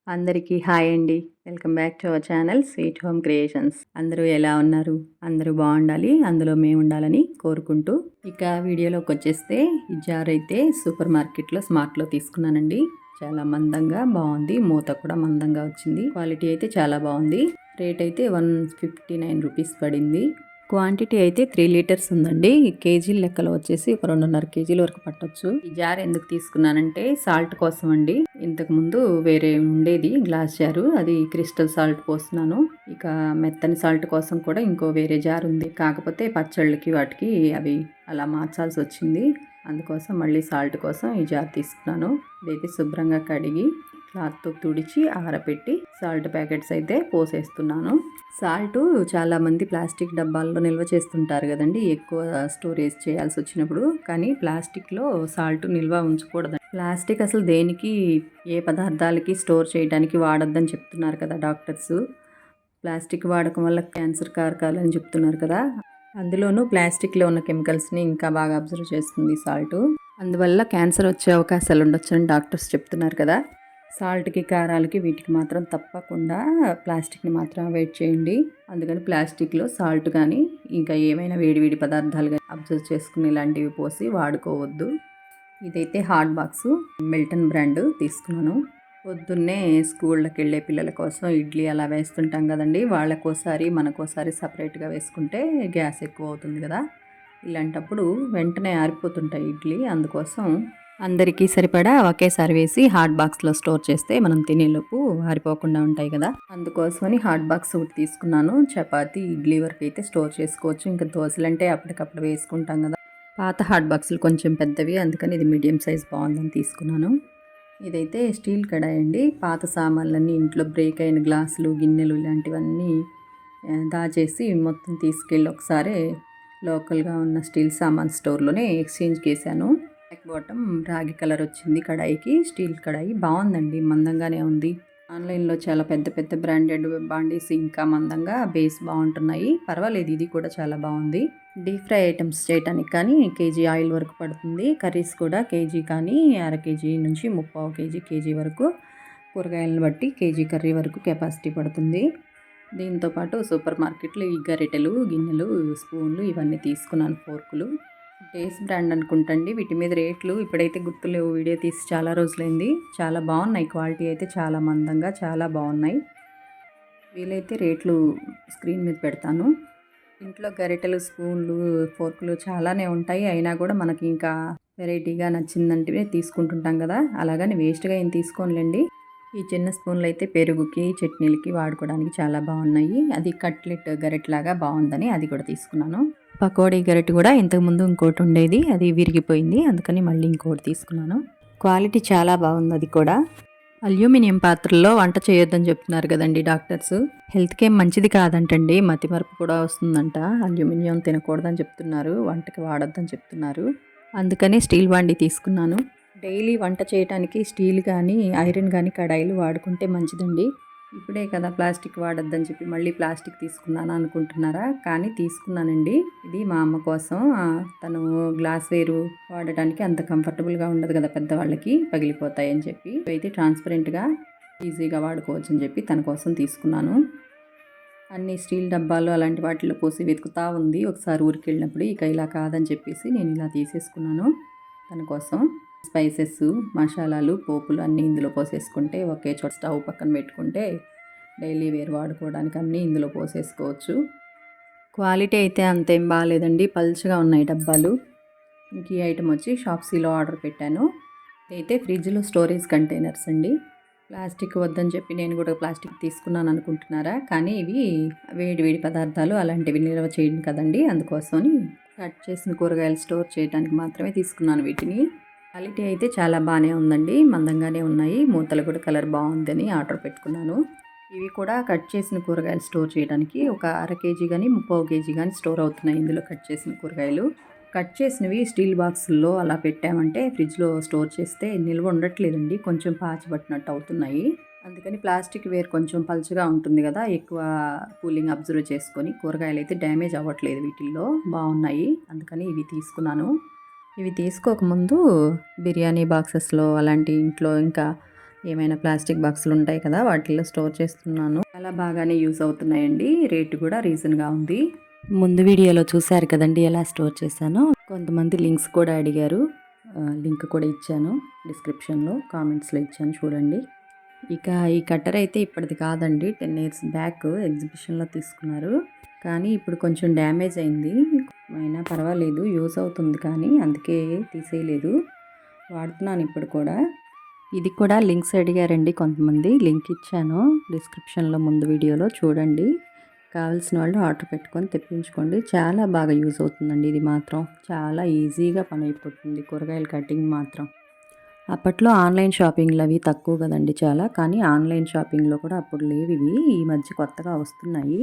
అందరికీ హాయ్ అండి. Welcome back to our channel sweet home creations. అందరూ ఎలా ఉన్నారు? అందరూ బాగుండాలి, అందులో మేము ఉండాలని కోరుకుంటూ ఇక వీడియోలోకి వచ్చేస్తే ఈ జార్ అయితే సూపర్ మార్కెట్లో స్మార్ట్లో తీసుకున్నానండి. చాలా మందంగా బాగుంది, మూత కూడా మందంగా వచ్చింది. క్వాలిటీ అయితే చాలా బాగుంది. రేట్ అయితే 159 రూపీస్ పడింది. క్వాంటిటీ అయితే 3 లీటర్స్ ఉందండి. కేజీల లెక్కలో వచ్చేసి ఒక 2.5 కేజీల వరకు పట్టొచ్చు. ఈ జార్ ఎందుకు తీసుకున్నానంటే సాల్ట్ కోసం అండి. ఇంతకు ముందు వేరే ఉండేది గ్లాస్ జారు, అది క్రిస్టల్ సాల్ట్ పోస్తున్నాను. ఇక మెత్తని సాల్ట్ కోసం కూడా ఇంకో వేరే జార్ ఉంది. కాకపోతే పచ్చళ్ళకి వాటికి అవి అలా మార్చాల్సి వచ్చింది. అందుకోసం మళ్ళీ సాల్ట్ కోసం ఈ జార్ తీసుకున్నాను. ఇదైతే శుభ్రంగా కడిగి క్లాత్తో తుడిచి ఆరబెట్టి సాల్ట్ ప్యాకెట్స్ అయితే పోసేస్తున్నాను. సాల్ట్ చాలామంది ప్లాస్టిక్ డబ్బాల్లో నిల్వ చేస్తుంటారు కదండి, ఎక్కువ స్టోరేజ్ చేయాల్సి వచ్చినప్పుడు. కానీ ప్లాస్టిక్లో సాల్ట్ నిల్వ ఉంచకూడదు. ప్లాస్టిక్ అసలు దేనికి, ఏ పదార్థాలకి స్టోర్ చేయడానికి వాడొద్దని చెప్తున్నారు కదా డాక్టర్స్. ప్లాస్టిక్ వాడకం వల్ల క్యాన్సర్ కారకాలని చెప్తున్నారు కదా. అందులోనూ ప్లాస్టిక్లో ఉన్న కెమికల్స్ని ఇంకా బాగా అబ్జర్వ్ చేస్తుంది సాల్ట్. అందువల్ల క్యాన్సర్ వచ్చే అవకాశాలు ఉండొచ్చని డాక్టర్స్ చెప్తున్నారు కదా. సాల్ట్కి, కారాలకి వీటికి మాత్రం తప్పకుండా ప్లాస్టిక్ని మాత్రం అవాయిడ్ చేయండి. అందుకని ప్లాస్టిక్లో సాల్ట్ కానీ ఇంకా ఏమైనా వేడివేడి పదార్థాలు కానీ అబ్జర్వ్ చేసుకుని ఇలాంటివి పోసి వాడుకోవద్దు. ఇదైతే హాట్ బాక్సు, మిల్టన్ బ్రాండ్ తీసుకున్నాను. పొద్దున్నే స్కూళ్ళకి వెళ్ళే పిల్లల కోసం ఇడ్లీ అలా వేస్తుంటాం కదండి, వాళ్ళకోసారి మనకోసారి సపరేట్గా వేసుకుంటే గ్యాస్ ఎక్కువ అవుతుంది కదా. ఇలాంటప్పుడు వెంటనే ఆరిపోతుంటాయి ఇడ్లీ. అందుకోసం అందరికీ సరిపడా ఒకేసారి వేసి హాట్ బాక్స్లో స్టోర్ చేస్తే మనం తినేలోపు ఆరిపోకుండా ఉంటాయి కదా. అందుకోసమని హాట్ బాక్స్ ఒకటి తీసుకున్నాను. చపాతీ, ఇడ్లీ వరకు అయితే స్టోర్ చేసుకోవచ్చు. ఇంకా దోశలు అంటే అప్పటికప్పుడు వేసుకుంటాం కదా. పాత హాట్ బాక్సులు కొంచెం పెద్దవి, అందుకని ఇది మీడియం సైజ్ బాగుందని తీసుకున్నాను. ఇదైతే స్టీల్ కడాయి అండి. పాత సామాన్లన్నీ, ఇంట్లో బ్రేక్ అయిన గ్లాసులు, గిన్నెలు ఇలాంటివన్నీ దాచేసి మొత్తం తీసుకెళ్ళి ఒకసారి లోకల్గా ఉన్న స్టీల్ సామాన్ స్టోర్లోనే ఎక్స్చేంజ్కి వేసాను. బ్లాక్ బాటమ్ రాగి కలర్ వచ్చింది కడాయికి. స్టీల్ కడాయి బాగుందండి, మందంగానే ఉంది. ఆన్లైన్లో చాలా పెద్ద పెద్ద బ్రాండెడ్ బాండీస్ ఇంకా మందంగా బేస్ బాగుంటున్నాయి. పర్వాలేదు, ఇది కూడా చాలా బాగుంది. డీప్ ఫ్రై ఐటమ్స్ చేయడానికి కానీ కేజీ ఆయిల్ వరకు పడుతుంది. కర్రీస్ కూడా కేజీ కానీ అర కేజీ నుంచి 3/4 కేజీ వరకు, కూరగాయలను బట్టి కేజీ కర్రీ వరకు కెపాసిటీ పడుతుంది. దీంతోపాటు సూపర్ మార్కెట్లో ఈ గరిటెలు, గిన్నెలు, స్పూన్లు ఇవన్నీ తీసుకున్నాను. ఫోర్కులు డేస్ బ్రాండ్ అనుకుంటండి. వీటి మీద రేట్లు ఇప్పుడైతే గుర్తులేవు, వీడియో తీసి చాలా రోజులైంది. చాలా బాగున్నాయి, క్వాలిటీ అయితే చాలా మందంగా చాలా బాగున్నాయి. వీలైతే రేట్లు స్క్రీన్ మీద పెడతాను. ఇంట్లో గరిటెలు, స్పూన్లు, ఫోర్కులు చాలానే ఉంటాయి. అయినా కూడా మనకి ఇంకా వెరైటీగా నచ్చిందంటే తీసుకుంటుంటాం కదా. అలాగని వేస్ట్గా ఏం తీసుకోనులేండి. ఈ చిన్న స్పూన్లు అయితే పెరుగుకి, చట్నీలకి వాడుకోవడానికి చాలా బాగున్నాయి. అది కట్లెట్ గరిటెలాగా బాగుందని అది కూడా తీసుకున్నాను. పకోడీ గరిటె కూడా ఇంతకుముందు ఇంకోటి ఉండేది, అది విరిగిపోయింది. అందుకని మళ్ళీ ఇంకోటి తీసుకున్నాను. క్వాలిటీ చాలా బాగుంది. అది కూడా అల్యూమినియం పాత్రల్లో వంట చేయొద్దని చెప్తున్నారు కదండి డాక్టర్స్. హెల్త్కి ఏం మంచిది కాదంటండి, మతిమరుపు కూడా వస్తుందంట. అల్యూమినియం తినకూడదని చెప్తున్నారు, వంటకి వాడొద్దని చెప్తున్నారు. అందుకని స్టీల్ బాండీ తీసుకున్నాను. డైలీ వంట చేయడానికి స్టీల్ కానీ ఐరన్ కానీ కడాయిలు వాడుకుంటే మంచిదండి. ఇప్పుడే కదా ప్లాస్టిక్ వాడొద్దని చెప్పి మళ్ళీ ప్లాస్టిక్ తీసుకున్నాను అనుకుంటున్నారా? కానీ తీసుకున్నానండి. ఇది మా అమ్మ కోసం. తను గ్లాస్ వేరు వాడడానికి అంత కంఫర్టబుల్గా ఉండదు కదా పెద్దవాళ్ళకి, పగిలిపోతాయని చెప్పి. అయితే ట్రాన్స్పరెంట్గా ఈజీగా వాడుకోవచ్చు అని చెప్పి తన కోసం తీసుకున్నాను. అన్ని స్టీల్ డబ్బాలు అలాంటి వాటిలో పోసి వెతుకుతా ఉంది ఒకసారి ఊరికి వెళ్ళినప్పుడు. ఇక ఇలా కాదని చెప్పేసి నేను ఇలా తీసేసుకున్నాను తన కోసం. స్పైసెస్, మసాలాలు, పోపులు అన్నీ ఇందులో పోసేసుకుంటే ఒకే చోట స్టవ్ పక్కన పెట్టుకుంటే డైలీ వేర్ వాడుకోవడానికి అన్నీ ఇందులో పోసేసుకోవచ్చు. క్వాలిటీ అయితే అంతేం బాగాలేదండి, పల్చగా ఉన్నాయి డబ్బాలు. ఇంక ఈ ఐటమ్ వచ్చి షాప్సీలో ఆర్డర్ పెట్టాను. అయితే ఫ్రిడ్జ్లో స్టోరేజ్ కంటైనర్స్ అండి. ప్లాస్టిక్ వద్దని చెప్పి నేను కూడా ప్లాస్టిక్ తీసుకున్నాను అనుకుంటున్నారా? కానీ ఇవి వేడి వేడి పదార్థాలు అలాంటివి నిల్వ చేయండి కదండి, అందుకోసమని కట్ చేసిన కూరగాయలు స్టోర్ చేయడానికి మాత్రమే తీసుకున్నాను వీటిని. క్వాలిటీ అయితే చాలా బాగానే ఉందండి, మందంగానే ఉన్నాయి. మూతలు కూడా కలర్ బాగుందని ఆర్డర్ పెట్టుకున్నాను. ఇవి కూడా కట్ చేసిన కూరగాయలు స్టోర్ చేయడానికి ఒక అర కేజీ కానీ 3/4 కానీ స్టోర్ అవుతున్నాయి ఇందులో కట్ చేసిన కూరగాయలు. కట్ చేసినవి స్టీల్ బాక్సుల్లో అలా పెట్టామంటే ఫ్రిడ్జ్లో స్టోర్ చేస్తే నిల్వ ఉండట్లేదండి, కొంచెం పాచి పట్టినట్టు అవుతున్నాయి. అందుకని ప్లాస్టిక్ వేర్ కొంచెం పలుచగా ఉంటుంది కదా, ఎక్కువ కూలింగ్ అబ్జర్వ్ చేసుకొని కూరగాయలు అయితే డ్యామేజ్ అవ్వట్లేదు, వీటిల్లో బాగున్నాయి. అందుకని ఇవి తీసుకున్నాను. ఇవి తీసుకోకముందు బిర్యానీ బాక్సెస్లో అలాంటి ఇంట్లో ఇంకా ఏమైనా ప్లాస్టిక్ బాక్సులు ఉంటాయి కదా, వాటిల్లో స్టోర్ చేస్తున్నాను. చాలా బాగానే యూస్ అవుతున్నాయండి. రేటు కూడా రీజన్గా ఉంది. ముందు వీడియోలో చూశారు కదండి ఎలా స్టోర్ చేశానో. కొంతమంది లింక్స్ కూడా అడిగారు, లింక్ కూడా ఇచ్చాను డిస్క్రిప్షన్లో, కామెంట్స్లో ఇచ్చాను చూడండి. ఇక ఈ కట్టర్ అయితే ఇప్పటిది కాదండి, 10 ఇయర్స్ బ్యాక్ ఎగ్జిబిషన్లో తీసుకున్నారు. కానీ ఇప్పుడు కొంచెం డ్యామేజ్ అయింది. అయినా పర్వాలేదు, యూస్ అవుతుంది, కానీ అందుకే తీసేయలేదు, వాడుతున్నాను ఇప్పుడు కూడా. ఇది కూడా లింక్స్ అడిగారండి కొంతమంది, లింక్ ఇచ్చాను డిస్క్రిప్షన్లో ముందు వీడియోలో చూడండి. కావాల్సిన వాళ్ళు ఆర్డర్ పెట్టుకొని తెప్పించుకోండి. చాలా బాగా యూజ్ అవుతుందండి. ఇది మాత్రం చాలా ఈజీగా పని అయిపోతుంది, కూరగాయల కటింగ్ మాత్రం. అప్పట్లో ఆన్లైన్ షాపింగ్లు అవి తక్కువ కదండి చాలా, కానీ ఆన్లైన్ షాపింగ్లో కూడా అప్పుడు లేవు ఇవి, ఈ మధ్య కొత్తగా వస్తున్నాయి.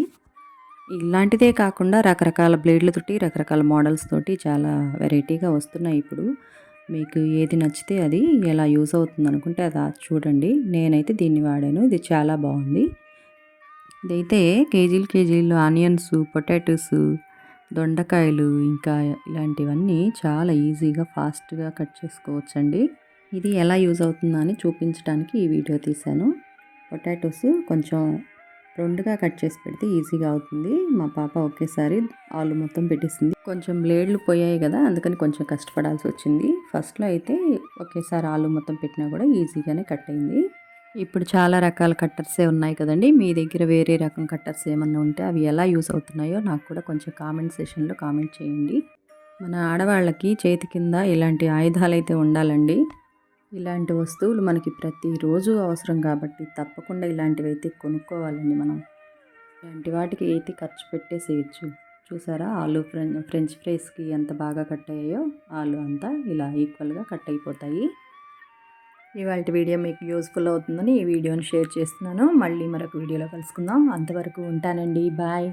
ఇలాంటిదే కాకుండా రకరకాల బ్లేడ్లతోటి, రకరకాల మోడల్స్ తోటి చాలా వెరైటీగా వస్తున్నాయి ఇప్పుడు. మీకు ఏది నచ్చితే అది, ఎలా యూజ్ అవుతుంది అనుకుంటే అది చూడండి. నేనైతే దీన్ని వాడాను, ఇది చాలా బాగుంది. ఇదైతే కేజీలు ఆనియన్స్, పొటాటోస్, దొండకాయలు ఇంకా ఇలాంటివన్నీ చాలా ఈజీగా ఫాస్ట్గా కట్ చేసుకోవచ్చండి. ఇది ఎలా యూజ్ అవుతుందో అని చూపించడానికి ఈ వీడియో తీశాను. పొటాటోస్ కొంచెం రెండుగా కట్ చేసి పెడితే ఈజీగా అవుతుంది. మా పాప ఒకేసారి ఆలు మొత్తం పెట్టేసింది. కొంచెం బ్లేడ్లు పోయాయి కదా, అందుకని కొంచెం కష్టపడాల్సి వచ్చింది. ఫస్ట్లో అయితే ఒకేసారి ఆలు మొత్తం పెట్టినా కూడా ఈజీగానే కట్ అయింది. ఇప్పుడు చాలా రకాల కట్టర్సే ఉన్నాయి కదండి. మీ దగ్గర వేరే రకం కట్టర్స్ ఏమన్నా ఉంటే అవి ఎలా యూస్ అవుతున్నాయో నాకు కూడా కొంచెం కామెంట్ సెషన్లో కామెంట్ చేయండి. మన ఆడవాళ్ళకి చేతి కింద ఇలాంటి ఆయుధాలు అయితే ఉండాలండి. ఇలాంటి వస్తువులు మనకి ప్రతిరోజు అవసరం కాబట్టి తప్పకుండా ఇలాంటివి అయితే కొనుక్కోవాలండి మనం. ఇలాంటి వాటికి అయితే ఖర్చు పెట్టేసేయచ్చు. చూసారా, ఆలు ఫ్రెంచ్ ఫ్రైస్కి ఎంత బాగా కట్ అయ్యాయో, ఆలు అంతా ఇలా ఈక్వల్గా కట్ అయిపోతాయి. ఇవాళ వీడియో మీకు యూస్ఫుల్ అవుతుందని ఈ వీడియోని షేర్ చేస్తున్నాను. మళ్ళీ మరొక వీడియోలో కలుసుకుందాం. అంతవరకు ఉంటానండి, బాయ్.